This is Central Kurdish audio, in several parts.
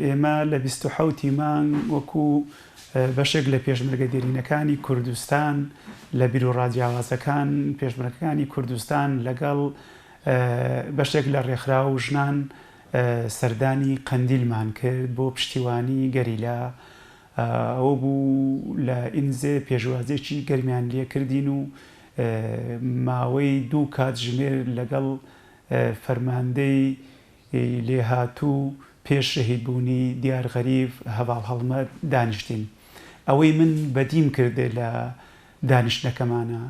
ئێمە لە 27 مانگ وەکو بەشێک لە پێشمەرگە دێرینەکانی کوردستان لە بیرۆ ڕادیاوازەکان پێشمەرگەکانی کوردستان لەگەڵ بەشێک لە ڕێکخرا و ژنان سەردانی قەندیلمان کرد بۆ پشتیوانی گەریلا. ئەوە بوو لە ئینزێ پێشوازێکی گەرمیان لێ کردین و ماوەی 2 کاتژمێر لەگەڵ فەرماندەی لێهاتوو پێش شەهیدبوونی دیار غەریب هەڤاڵ هەڵمەت دانیشتین. ئەوەی من بەدیم کردێ لە دانیشتنەکەمانە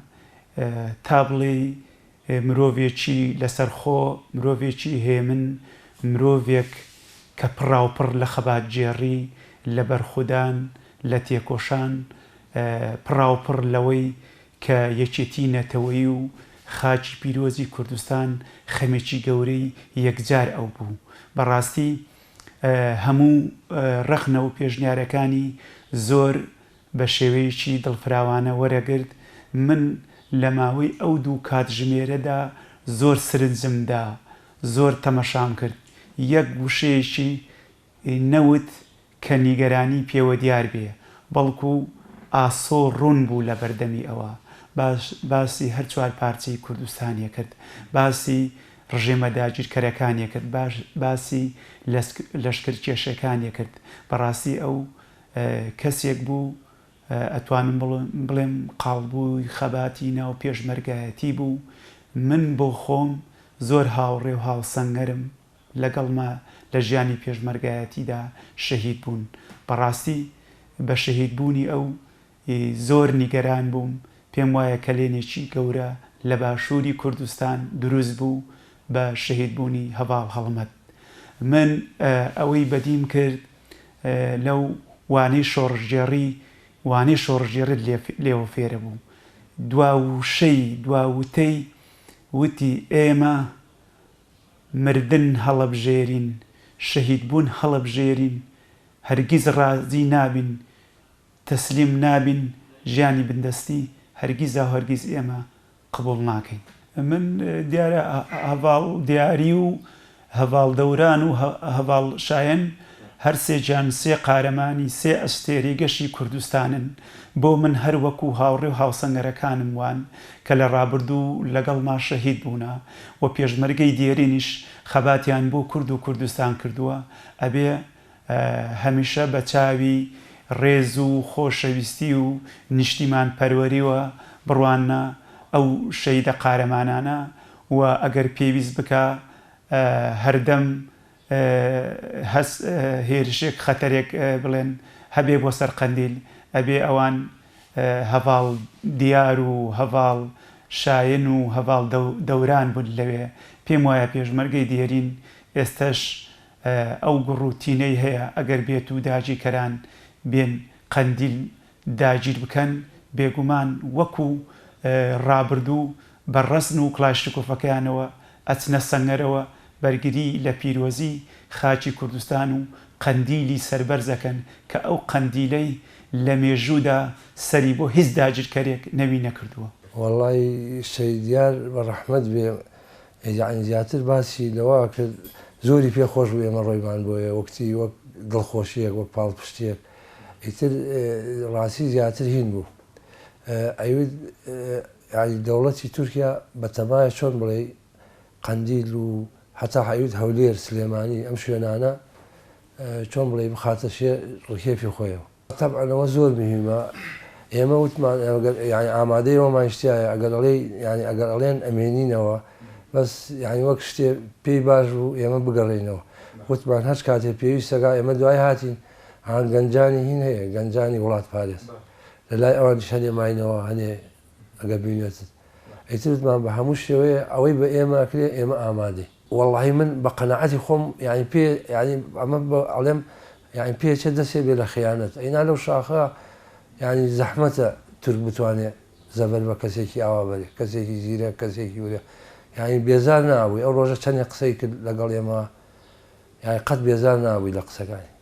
تا بڵێ مرۆڤێکی لەسەرخۆ، مرۆڤێکی هێمن، مرۆڤێک کە پڕاوپڕ لە خەباتجێڕی، لە بەرخودان، لە تێکۆشان، پڕاوپڕ لەوەی کە یەکێتی نەتەوەیی و خاچی پیرۆزی کوردستان خەمێکی گەورەی یەکجار ئەو بوو. بەڕاستی هەموو ڕەخنە و پێشنیارەکانی زۆر بە شێوەیەکی دڵفراوانە وەرەگرت. من لە ماوەی ئەو 2 کاتژمێرەدا زۆر سرنجمدا، زۆر تەمەشام کرد. یەک گوشەیەکی نەوت کە نیگەرانی پێوە دیار بێ، بەڵکو ئاسۆ ڕوون بوو لە بەردەمی ئەوە. باسی هەر 4 پارچەی کوردستانیە کرد، باسی ڕژێمە داگیرکەرەکانیە کرد، باسی لەشکر کێشەکانیە کرد. بەڕاستی ئەو کەسێک بوو ئەتوانم بڵێم قاڵبووی خەباتی ناو پێشمەرگایەتی بوو. من بۆ خۆم زۆر هاوڕێ و هاوسەنگەرم لەگەڵما لە ژیانی پێشمەرگایەتیدا شەهید بوون. بەڕاستی بە شەهیدبوونی ئەو زۆر نیگەران بووم. پێم وایە کەلێنێکی گەورە لە باشووری کوردستان دروست بوو بە شەهیدبوونی هەڤاڵ هەڵمەت. من ئەوەی بەدیم کرد لەو وانەی شۆڕژێڕت لێوە فێرە بوو. دواوتەی وتی ئێمە مردن هەڵەبژێرین، شەهیدبوون هەڵەبژێرین، هەرگیز ڕازی نابین، تەسلیم نابین، ژیانی بندەستی هەرگیزا هەرگیز ئێمە قبوڵ ناکەین. من دیارە هەڤاڵ دیاری و هەڤاڵ دەوران و هەڤاڵ شایەن هەر سێجان 3 قارەمانی 3 ئەستێرەی گەشی کوردستانن. بۆ من هەر وەکو هاوڕێ و هاوسەنگەرەکانم وان کە لە ڕابردوو لەگەڵما شەهید بوونە و پێشمەرگەی دێرینیش خەباتیان بۆ کورد و کوردستان کردووە. ئەبێ هەمیشە بە چاوی ڕێز و خۆشەویستی و نیشتیمان پەروەریوە بڕوانە ئەو شەیدە قارەمانانە و ئەگەر پێویست بکە هەردەم هێرشێک خەتەرێک بڵێن هەبێ بۆ سەر قەندیل، ئەبێ ئەوان هەڤاڵ دیار و هەڤاڵ شایەن و هەڤاڵ دەوران بوون لەوێ. پێم وایە پێشمەرگەی دێرین ئێستش ئەو گڕوتینەی هەیە ئەگەر بێت و داگیرکەران بێن قەندیل داگیر بکەن، بێگومان وەکو ڕابردوو بە ڕەسن و کلاشتکۆفەکەیانەوە ئەچنە سەنگەرەوە بەرگری لە پیرۆزی خاچی کوردستان و قەندیلی سەربەرزەکەن کە ئەو قەندیلەی لە مێژوودا سەری بۆ هیچ داگیرکەرێک نەوی نەکردووە. وەڵڵی شەیدیار بە ڕەحمەت بێ زیاتر باسی لەوە کرد، زۆری پێخۆش بوو ئێمە ڕۆیمان بۆیە وەکتی وەک دڵخۆشیەک وەک پاڵپشتێک. ئیتر ڕاستی زیاتر هین بوو. ئەوێت دەوڵەتی تورکیا بە تەمایە چۆن بڵێ قەندیل و حتا حەویت هەولێر سلێمانی ئەم شوێنانە چۆن بڵێ بخاتە ڕکێفی خۆیەوە. تەبعەنەوە زۆر مهمە. ئێمە وتمان ئامادەیەوەمان شتایە ئەگەر ئەڵێن ئەمێنینەوە بەس وەک شتێ پێی باش بوو ئێمە بگەڕێنەوە. وتمان هەر کاتێ پێویستەکە ئێمە دوای هاتین گەنجانی هین هەیە، گەنجانی وڵات پارێز لە لای ئەوانیش هەنێماینەوە هەنێ ئەگە بینێتت. ئیترتمان بە هەموو شێوەیە ئەوەی بە ئێمە کرێ ئێمە ئامادەی. وەڵڵاهی من بە قەنەعەتی خۆم پێ ئەمە ئەڵێم پێچە دەسێ بێ لە خەیانەت. ئەینا لەو شاخە زەحمەتە تورک بتوانێت زەبەر بە کەسێکی ئاوا بەرێ، کەسێکی زیرە، کەسێکی ورە. بێزار نابووی. ئەو ڕۆژە چەندێک قسەی کرد لەگەڵ ئێمە قەت بێزار نابووی لە قسەکانی.